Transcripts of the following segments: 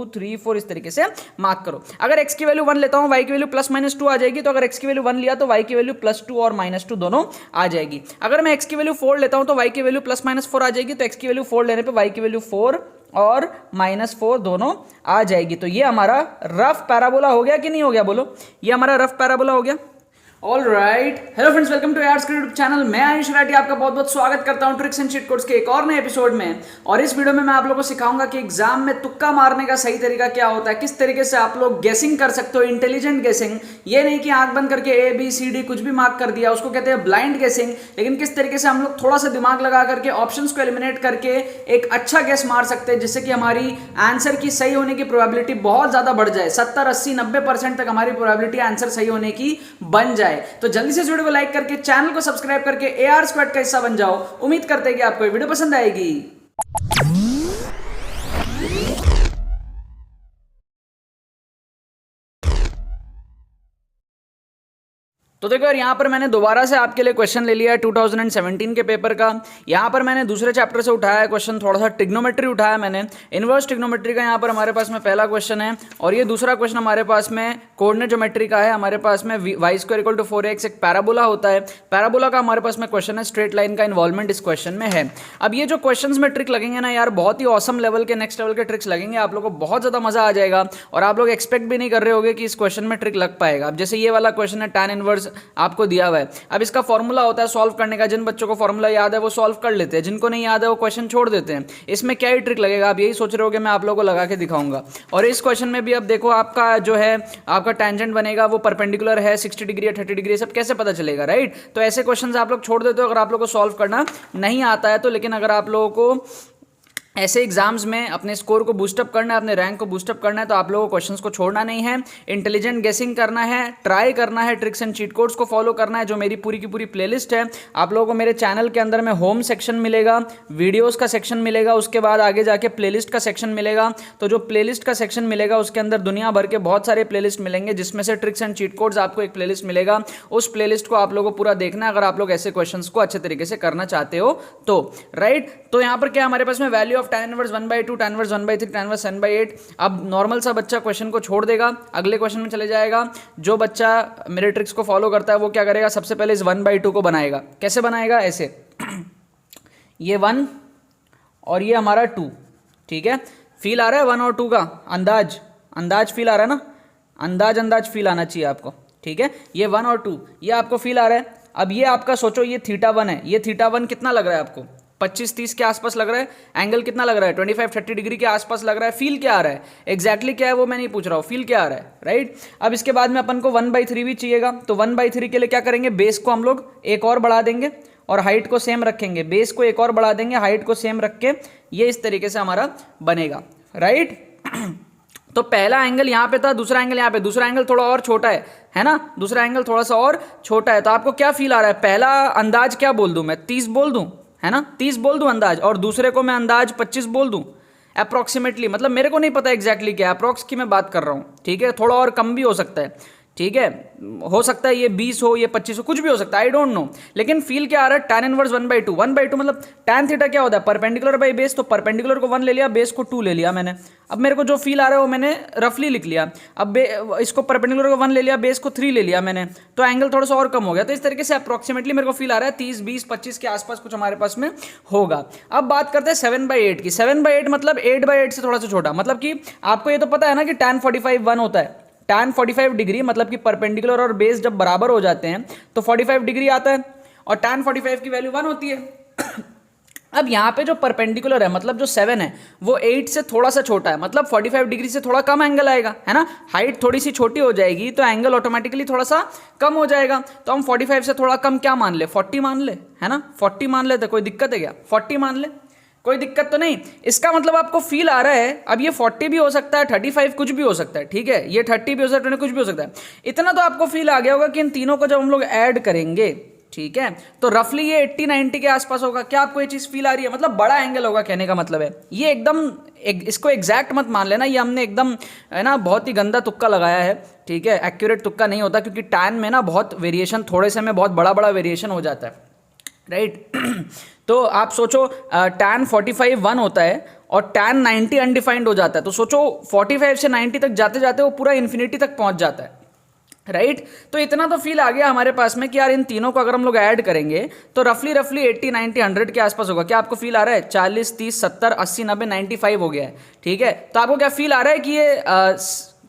3 4 इस तरीके से मार्क करो। अगर x की वैल्यू 1 लेता हूं, y की वैल्यू +-2 आ जाएगी। तो अगर x की वैल्यू 1 लिया तो y की वैल्यू +2 और -2 दोनों आ जाएगी। अगर मैं x की वैल्यू 4 लेता हूं तो y की वैल्यू +-4 आ जाएगी। तो x की वैल्यू 4 लेने पे y की वैल्यू 4 और -4 दोनों आ जाएगी। तो ये हमारा रफ पैराबोला हो गया कि नहीं हो गया, बोलो। ये हमारा रफ पैराबोला हो गया। All right, hello friends, welcome to yours YouTube channel. मैं आयुष राठी आपका बहुत बहुत स्वागत करता हूं ट्रिक्स एंड चीट कोड्स के एक और नए एपिसोड में। और इस वीडियो में मैं आप लोगों को सिखाऊंगा कि एग्जाम में तुक्का मारने का सही तरीका क्या होता है, किस तरीके से आप लोग गेसिंग कर सकते हो, इंटेलिजेंट गेसिंग। ये नहीं कि आंख बंद करके ABCD कुछ भी मार्क कर दिया, उसको कहते हैं ब्लाइंड गेसिंग। लेकिन किस तरीके से हम लोग थोड़ा सा दिमाग लगा करके ऑप्शंस को एलिमिनेट करके एक अच्छा गेस मार सकते हैं, जिससे कि हमारी आंसर की सही होने की प्रोबेबिलिटी बहुत ज्यादा बढ़ जाए। 70 80 90% तक हमारी प्रोबेबिलिटी आंसर सही होने की बन जाए। तो जल्दी से वीडियो को लाइक करके चैनल को सब्सक्राइब करके AR स्क्वाड का हिस्सा बन जाओ। उम्मीद करते हैं कि आपको ये वीडियो पसंद आएगी। तो देखो यार, यहाँ पर मैंने दोबारा से आपके लिए क्वेश्चन ले लिया है 2017 के पेपर का। यहाँ पर मैंने दूसरे चैप्टर से उठाया है क्वेश्चन, थोड़ा सा ट्रिग्नोमेट्री उठाया मैंने, इनवर्स ट्रिग्नोमेट्री का। यहाँ पर हमारे पास में पहला क्वेश्चन है और ये दूसरा क्वेश्चन हमारे पास में कोऑर्डिनेट ज्योमेट्री का है। हमारे पास में y² = 4x एक पैराबोला होता है। पैराबोला का हमारे पास में क्वेश्चन है, स्ट्रेट लाइन का इन्वॉल्वमेंट इस क्वेश्चन में है। अब ये जो क्वेश्चन में ट्रिक लगेंगे ना यार, बहुत ही ऑसम लेवल के, नेक्स्ट लेवल के ट्रिक्स लगेंगे। आप लोगों को बहुत ज्यादा मजा आ जाएगा और आप लोग एक्सपेक्ट भी नहीं कर रहे होगे कि इस क्वेश्चन में ट्रिक लग पाएगा। अब जैसे ये वाला क्वेश्चन है, tan इनवर्स आपको दिया हुआ है। अब इसका फॉर्मूला होता है सॉल्व करने का। जिन बच्चों को फॉर्मूला याद है वो सॉल्व कर लेते हैं, जिनको नहीं याद है वो क्वेश्चन छोड़ देते हैं। इसमें क्या ही ट्रिक लगेगा, आप यही सोच रहे होगे, मैं आप लोगों को लगा के दिखाऊंगा। और इस क्वेश्चन में भी अब देखो, आपका जो है आपका टेंजेंट बनेगा वो परपेंडिकुलर है 60 डिग्री या 30 डिग्री, सब कैसे पता चलेगा, राइट। तो ऐसे क्वेश्चन आप लोग छोड़ देते हो अगर आप लोग को सॉल्व करना नहीं आता है तो। लेकिन अगर आप लोगों को ऐसे एग्जाम्स में अपने स्कोर को बूस्टअप करना है, अपने रैंक को बूस्टअप करना है, तो आप लोगों को क्वेश्चंस को छोड़ना नहीं है, इंटेलिजेंट गेसिंग करना है, ट्राई करना है, ट्रिक्स एंड चीट कोड्स को फॉलो करना है। जो मेरी पूरी की पूरी प्लेलिस्ट है, आप लोगों को मेरे चैनल के अंदर में होम सेक्शन मिलेगा, वीडियोस का सेक्शन मिलेगा, उसके बाद आगे जाके प्लेलिस्ट का सेक्शन मिलेगा। तो जो प्लेलिस्ट का सेक्शन मिलेगा उसके अंदर दुनिया भर के बहुत सारे प्लेलिस्ट मिलेंगे, जिसमें से ट्रिक्स एंड चीट कोड्स आपको एक प्लेलिस्ट मिलेगा। उस प्लेलिस्ट को आप लोगों को पूरा देखना है अगर आप लोग ऐसे क्वेश्चंस को अच्छे तरीके से करना चाहते हो तो, राइट। तो यहाँ पर क्या हमारे पास में value of tan inverse 1/2, tan inverse 1/3, tan inverse 10/8। अब नॉर्मल सा बच्चा क्वेश्चन को छोड़ देगा, अगले क्वेश्चन में चले जाएगा। जो बच्चा मेरे ट्रिक्स को फॉलो करता है वो क्या करेगा, सबसे पहले इस 1/2 को बनाएगा। कैसे बनाएगा, ऐसे ये 1 और ये हमारा 2, ठीक है। फील आ रहा है 1 और 2 का, अंदाज फील आ रहा है ना, अंदाज फील आना चाहिए आपको, ठीक है। ये 1 और 2 ये आपको फील आ रहा है। अब ये आपका सोचो, ये θ1 है, ये θ1 कितना लग रहा है आपको, 25-30 के आसपास लग रहा है। एंगल कितना लग रहा है, 25-30 डिग्री के आसपास लग रहा है। फील क्या आ रहा है, एग्जैक्टली क्या है वो मैं नहीं पूछ रहा हूँ, फील क्या आ रहा है, राइट। अब इसके बाद में अपन को 1/3 भी चाहिएगा, तो 1/3 के लिए क्या करेंगे, बेस को हम लोग एक और बढ़ा देंगे और हाइट को सेम रखेंगे। बेस को एक और बढ़ा देंगे, हाइट को सेम रख के ये इस तरीके से हमारा बनेगा, राइट। तो पहला एंगल यहाँ पे था, दूसरा एंगल यहाँ पे, दूसरा एंगल थोड़ा और छोटा है ना, दूसरा एंगल थोड़ा सा और छोटा है। तो आपको क्या फील आ रहा है, पहला अंदाज क्या बोल दूं मैं, 30 बोल दूं, है ना, 30 बोल दूं अंदाज, और दूसरे को मैं अंदाज 25 बोल दूं अप्रोक्सीमेटली। मतलब मेरे को नहीं पता एग्जैक्टली क्या, अप्रोक्स की मैं बात कर रहा हूं, ठीक है। थोड़ा और कम भी हो सकता है, ठीक है, हो सकता है ये 20 हो, ये 25 हो, कुछ भी हो सकता है, आई डोंट नो। लेकिन फील क्या आ रहा है, tan इनवर्स 1/2, 1/2 मतलब tan थीटा क्या होता है, परपेंडिकुलर बाई बेस। तो परपेंडिकुलर को 1 ले लिया, बेस को 2 ले लिया मैंने। अब मेरे को जो फील आ रहा है वो मैंने रफली लिख लिया। अब इसको परपेंडिकुलर को 1 ले लिया, बेस को 3 ले लिया मैंने, तो एंगल थोड़ा सा और कम हो गया। तो इस तरीके से अप्रोक्सीमेटली मेरे को फील आ रहा है 30, 20, 25 के आसपास कुछ हमारे पास में होगा। अब बात करते हैं 7/8 की। 7/8 मतलब 8/8 से थोड़ा सा छोटा। मतलब कि आपको ये तो पता है ना कि tan 45 1 होता है। tan 45 डिग्री मतलब कि परपेंडिकुलर और बेस जब बराबर हो जाते हैं तो 45 डिग्री आता है, और tan 45 की वैल्यू 1 होती है। अब यहाँ पे जो परपेंडिकुलर है, मतलब जो 7 है, वो 8 से थोड़ा सा छोटा है, मतलब 45 डिग्री से थोड़ा कम एंगल आएगा, है ना। हाइट थोड़ी सी छोटी हो जाएगी तो एंगल ऑटोमेटिकली थोड़ा सा कम हो जाएगा। तो हम 45 से थोड़ा कम क्या मान ले, 40 मान ले, है ना, 40 मान ले। तो कोई दिक्कत है क्या, 40 मान ले, कोई दिक्कत तो नहीं। इसका मतलब आपको फील आ रहा है, अब ये 40 भी हो सकता है, 35 कुछ भी हो सकता है, ठीक है, ये 30 भी हो सकता है, कुछ भी हो सकता है। इतना तो आपको फील आ गया होगा कि इन तीनों को जब हम लोग ऐड करेंगे, ठीक है, तो रफली ये 80-90 के आसपास होगा। क्या आपको ये चीज फील आ रही है, मतलब बड़ा एंगल होगा, कहने का मतलब है। ये एकदम इसको एग्जैक्ट मत मान लेना, ये हमने एकदम, है ना, बहुत ही गंदा तुक्का लगाया है, ठीक है। एक्यूरेट तुक्का नहीं होता, क्योंकि tan में ना बहुत वेरिएशन, थोड़े से में बहुत बड़ा बड़ा वेरिएशन हो जाता है, राइट। तो आप सोचो tan 45 1 होता है और tan 90 अनडिफाइंड हो जाता है। तो सोचो 45 से 90 तक जाते जाते वो पूरा इन्फिनिटी तक पहुंच जाता है, राइट तो इतना तो फील आ गया हमारे पास में कि यार इन तीनों को अगर हम लोग ऐड करेंगे तो रफली 80 90 100 के आसपास होगा। क्या आपको फील आ रहा है? 40 30 70 80 90 95 हो गया है, ठीक है। तो आपको क्या फील आ रहा है कि ये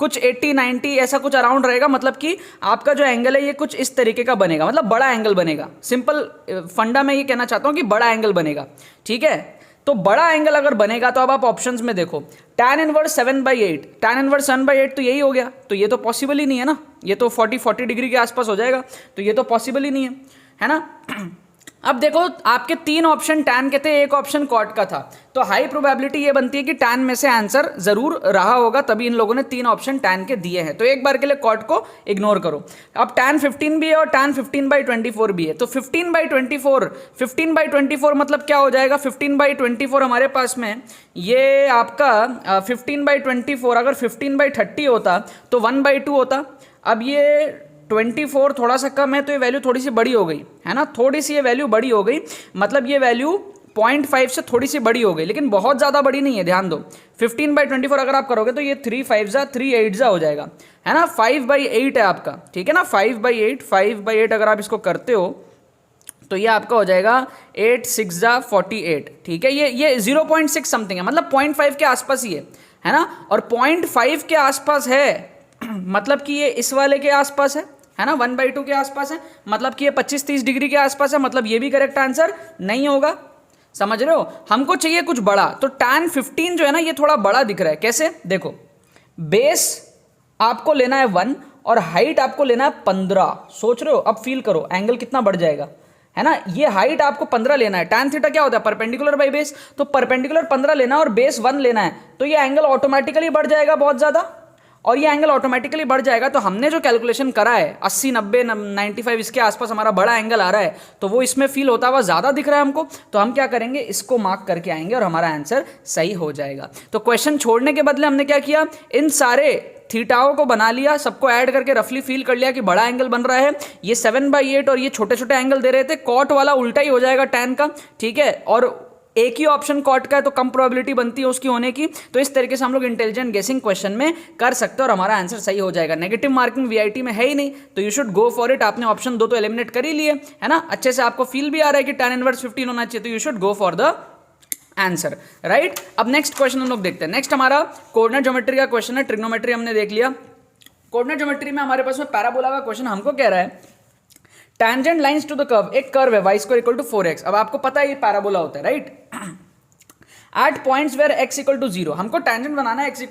कुछ 80 90 ऐसा कुछ अराउंड रहेगा, मतलब कि आपका जो एंगल है ये कुछ इस तरीके का बनेगा, मतलब बड़ा एंगल बनेगा। सिंपल फंडा में ये कहना चाहता हूं कि बड़ा एंगल बनेगा, ठीक है। तो बड़ा एंगल अगर बनेगा तो अब आप ऑप्शंस में देखो, tan इनवर्स 7/8, tan इनवर्स 7/8 तो यही हो गया, तो ये तो पॉसिबल ही नहीं है ना, ये तो 40 डिग्री के आसपास हो जाएगा, तो ये तो पॉसिबल ही नहीं है ना। अब देखो आपके 3 ऑप्शन tan के थे, एक ऑप्शन cot का था, तो हाई प्रोबेबिलिटी ये बनती है कि tan में से आंसर जरूर रहा होगा, तभी इन लोगों ने 3 ऑप्शन tan के दिए हैं। तो एक बार के लिए cot को इग्नोर करो। अब tan 15 भी है और tan 15/24 भी है, तो 15/24 मतलब क्या हो जाएगा? 15/24 हमारे पास में ये आपका 15/24 अगर 15/30 होता तो 1/2 होता। अब ये 24 थोड़ा सा कम है तो ये वैल्यू थोड़ी सी बड़ी हो गई है ना, थोड़ी सी ये वैल्यू बड़ी हो गई, मतलब ये वैल्यू 0.5 से थोड़ी सी बड़ी हो गई, लेकिन बहुत ज़्यादा बड़ी नहीं है, ध्यान दो। 15/24 अगर आप करोगे तो ये 3 5 3 8 हो जाएगा, है ना। 5/8 है आपका, ठीक है ना, 5/8 अगर आप इसको करते हो तो ये आपका हो जाएगा 8 6 48, ठीक है। ये 0.6 समथिंग है, मतलब 0.5 के आसपास ही है ना, और 0.5 के आसपास है मतलब कि ये इस वाले के आसपास है ना, 1/2 के आसपास है, मतलब कि ये 25-30 डिग्री के आसपास है, मतलब ये भी करेक्ट आंसर नहीं होगा। समझ रहे हो? हमको चाहिए कुछ बड़ा, तो tan 15 जो है ना ये थोड़ा बड़ा दिख रहा है। कैसे? देखो, बेस आपको लेना है 1 और हाइट आपको लेना है 15। सोच रहे हो? अब फील करो एंगल कितना बढ़ जाएगा, है ना। ये हाइट आपको 15 लेना है, tan थीटा क्या होता है? परपेंडिकुलर बाई बेस, तो परपेंडिकुलर 15 लेना है और बेस 1 लेना है, तो ये एंगल ऑटोमेटिकली बढ़ जाएगा बहुत ज्यादा, और ये एंगल ऑटोमेटिकली बढ़ जाएगा। तो हमने जो कैलकुलेशन करा है 80 90 95 इसके आसपास हमारा बड़ा एंगल आ रहा है, तो वो इसमें फील होता हुआ ज़्यादा दिख रहा है हमको, तो हम क्या करेंगे, इसको मार्क करके आएंगे और हमारा आंसर सही हो जाएगा। तो क्वेश्चन छोड़ने के बदले हमने क्या किया, इन सारे थीटाओं को बना लिया, सबको ऐड करके रफली फील कर लिया कि बड़ा एंगल बन रहा है। ये 7/8 और ये छोटे छोटे एंगल दे रहे थे, कॉट वाला उल्टा ही हो जाएगा tan का, ठीक है, और एक ही ऑप्शन कॉट का है तो कम प्रोबेबिलिटी बनती है उसकी होने की। तो इस तरीके से हम लोग इंटेलिजेंट गेसिंग क्वेश्चन में कर सकते हैं और हमारा आंसर सही हो जाएगा। नेगेटिव मार्किंग वीआईटी में है ही नहीं, तो you should go for it. आपने ऑप्शन 2 तो एलिमिनेट कर ही लिए, है ना, अच्छे से आपको फील भी आ रहा है कि tan इनवर्स 15 होना चाहिए, तो you should go for the answer, right. अब नेक्स्ट क्वेश्चन हम लोग देखते हैं। नेक्स्ट हमारा कोऑर्डिनेट ज्योमेट्री का क्वेश्चन है। ट्रिग्नोमेट्री हमने देख लिया, कोऑर्डिनेट ज्योमेट्री में हमारे पास में पैराबोला का क्वेश्चन हमको कह रहा है tangent lines to the curve, एक कर्व है y² = 4x। अब आपको पता है ये पैराबोला होता है, right. At points where x = 0, हमको टेंजेंट बनाना है x = a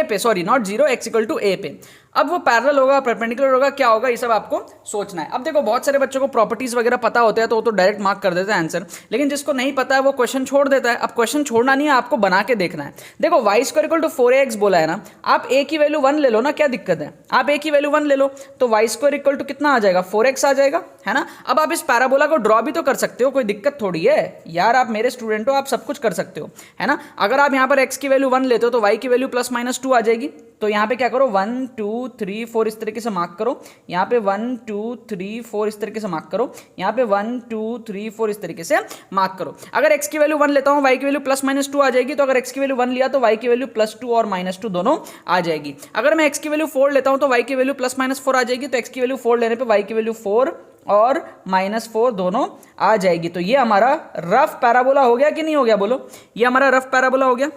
पे, सॉरी नॉट 0, x = a पे। अब वो पैरेलल होगा, परपेंडिकुलर होगा, क्या होगा, ये सब आपको सोचना है। अब देखो बहुत सारे बच्चों को प्रॉपर्टीज वगैरह पता होते हैं तो वो तो डायरेक्ट मार्क कर देते हैं आंसर, लेकिन जिसको नहीं पता है वो क्वेश्चन छोड़ देता है। अब क्वेश्चन छोड़ना नहीं है, आपको बना के देखना है। देखो y² = 4ax बोला है ना, आप a की वैल्यू 1 ले लो ना, क्या दिक्कत है, आप a की वैल्यू 1 ले लो, तो y² = कितना आ जाएगा, 4x आ जाएगा, है ना। अब आप इस पैराबोला को ड्रॉ भी तो कर सकते हो, कोई दिक्कत थोड़ी है यार, आप मेरे स्टूडेंट हो, आप सब कुछ कर सकते हो, है ना। अगर आप यहाँ पर x की वैल्यू 1 लेते हो तो y की वैल्यू ±2 आ जाएगी। तो यहाँ पे क्या करो, 1 2 3 4 इस तरीके से मार्क करो, यहाँ पे 1 2 3 4 इस तरीके से मार्क करो, यहाँ पे 1 2 3 4 इस तरीके से मार्क करो। अगर x की वैल्यू 1 लेता हूँ, y की वैल्यू ±2 आ जाएगी, तो अगर x की वैल्यू 1 लिया तो y की वैल्यू +2 और -2 दोनों आ जाएगी। अगर मैं x की वैल्यू 4 लेता हूँ तो y की वैल्यू +-4 आ जाएगी, तो x की वैल्यू 4 लेने पे y की वैल्यू 4 और -4 दोनों आ जाएगी। तो ये हमारा रफ पैराबोला हो गया कि नहीं हो गया, बोलो। ये हमारा रफ पैराबोला हो गया,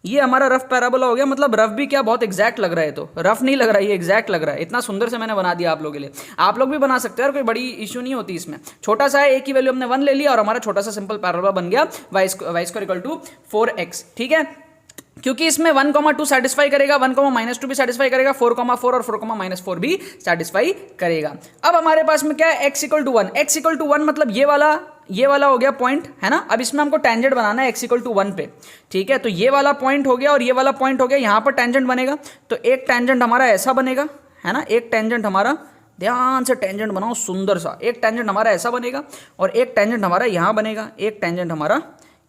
ये हमारा रफ पैराबोला हो गया। मतलब रफ भी क्या, बहुत एग्जैक्ट लग रहा है, तो रफ नहीं लग रहा है, ये एग्जैक्ट लग रहा है। इतना सुंदर से मैंने बना दिया आप लोगों के लिए, आप लोग भी बना सकते हैं, और कोई बड़ी इशू नहीं होती इसमें। छोटा सा है, एक की वैल्यू हमने 1 ले लिया और हमारा छोटा सा सिंपल पैराबोला बन गया y² = 4x, ठीक है। क्योंकि इसमें 1,2 सेटिस्फाई करेगा, 1,-2 भी सेटिस्फाई करेगा, 4,4 और 4,-4 भी सेटिस्फाई करेगा। अब हमारे पास में क्या है, x = 1, x = 1 मतलब ये वाला हो गया पॉइंट, है ना। अब इसमें हमको टेंजेंट बनाना है x = 1 पे, ठीक है। तो ये वाला पॉइंट हो गया और ये वाला पॉइंट हो गया, यहाँ पर टेंजेंट बनेगा, तो एक टेंजेंट हमारा ऐसा बनेगा, है ना, एक टेंजेंट हमारा, ध्यान से टेंजेंट बनाओ सुंदर सा, एक टेंजेंट हमारा ऐसा बनेगा और एक टेंजेंट हमारा यहाँ बनेगा, एक टेंजेंट हमारा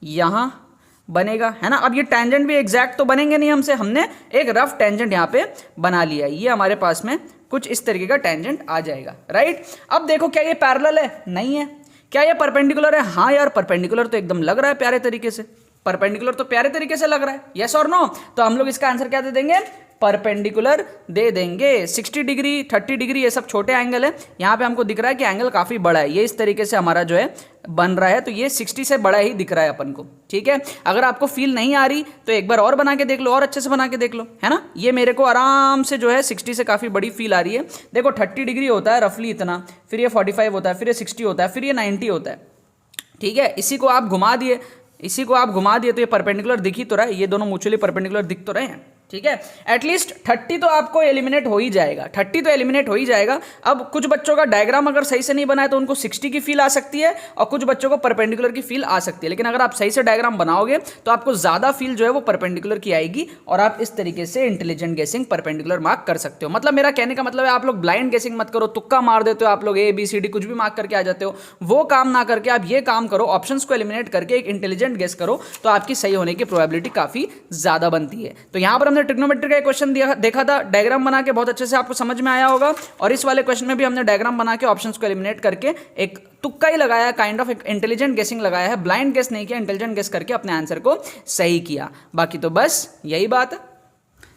यहाँ बनेगा, है ना। अब ये टेंजेंट भी एग्जैक्ट तो बनेंगे नहीं हमसे, हमने एक रफ टेंजेंट यहाँ पे बना लिया, ये हमारे पास में कुछ इस तरीके का टेंजेंट आ जाएगा, राइट। अब देखो क्या ये पैरेलल है, नहीं है। क्या ये परपेंडिकुलर है, हाँ यार परपेंडिकुलर तो एकदम लग रहा है प्यारे तरीके से, परपेंडिकुलर तो प्यारे तरीके से लग रहा है, यस और नो? तो हम लोग इसका आंसर क्या दे देंगे? परपेंडिकुलर दे देंगे। 60 डिग्री 30 डिग्री ये सब छोटे एंगल है, यहाँ पे हमको दिख रहा है कि एंगल काफी बड़ा है, ये इस तरीके से हमारा जो है बन रहा है, तो ये 60 से बड़ा ही दिख रहा है अपन को, ठीक है। अगर आपको फील नहीं आ रही तो एक बार और बना के देख लो, और अच्छे से बना के देख लो, है ना। ये मेरे को आराम से जो है 60 से काफी बड़ी फील आ रही है। देखो 30 डिग्री होता है रफली इतना, फिर ये 45 होता है, फिर ये 60 होता है, फिर ये 90 होता है, ठीक है। इसी को आप घुमा दिए तो ये परपेंडिकुलर दिख ही तो रहा है, ये दोनों म्यूचुअली परपेंडिकुलर दिख तो रहे हैं, ठीक है। एटलीस्ट 30 तो आपको एलिमिनेट हो ही जाएगा, 30 तो एलिमिनेट हो ही जाएगा। अब कुछ बच्चों का डायग्राम अगर सही से नहीं बना है तो उनको 60 की फील आ सकती है, और कुछ बच्चों को परपेंडिकुलर की फील आ सकती है, लेकिन अगर आप सही से डायग्राम बनाओगे तो आपको ज्यादा फील जो है वो परपेंडिकुलर की आएगी, और आप इस तरीके से इंटेलिजेंट गेसिंग परपेंडिकुलर मार्क कर सकते हो। मतलब मेरा कहने का मतलब है आप लोग ब्लाइंड गेसिंग मत करो, तुक्का मार देते हो आप लोग, ABCD कुछ भी मार्क करके आ जाते हो, वो काम ना करके आप ये काम करो, ऑप्शंस को एलिमिनेट करके एक इंटेलिजेंट गेस करो, तो आपकी सही होने की प्रोबेबिलिटी काफी ज्यादा बनती है। तो यहां पर हमने ट्रिग्नोमेट्री का क्वेश्चन देखा था, डायग्राम बना के बहुत अच्छे से आपको समझ में आया होगा, और इस वाले क्वेश्चन में भी हमने डायग्राम बना के ऑप्शंस को एलिमिनेट करके एक तुक्का ही लगाया, काइंड ऑफ एक इंटेलिजेंट गेसिंग लगाया है, ब्लाइंड गेस नहीं किया, इंटेलिजेंट गेस करके अपने आंसर को सही किया। बाकी तो बस यही बात है।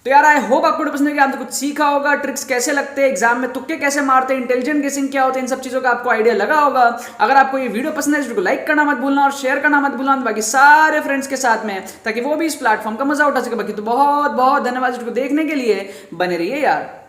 तो यार आई होप आपको पसंद है कि आपने कुछ सीखा होगा, ट्रिक्स कैसे लगते हैं एग्जाम में, तुक्के कैसे मारते हैं, इंटेलिजेंट गेसिंग क्या होते हैं, इन सब चीजों का आपको आइडिया लगा होगा। अगर आपको ये वीडियो पसंद है इस वीडियो को लाइक करना मत भूलना, और शेयर करना मत भूलना बाकी सारे फ्रेंड्स के साथ में, ताकि वो भी इस प्लेटफॉर्म का मजा उठा सके। बाकी तो बहुत बहुत धन्यवाद वीडियो को देखने के लिए, बने रहिए यार।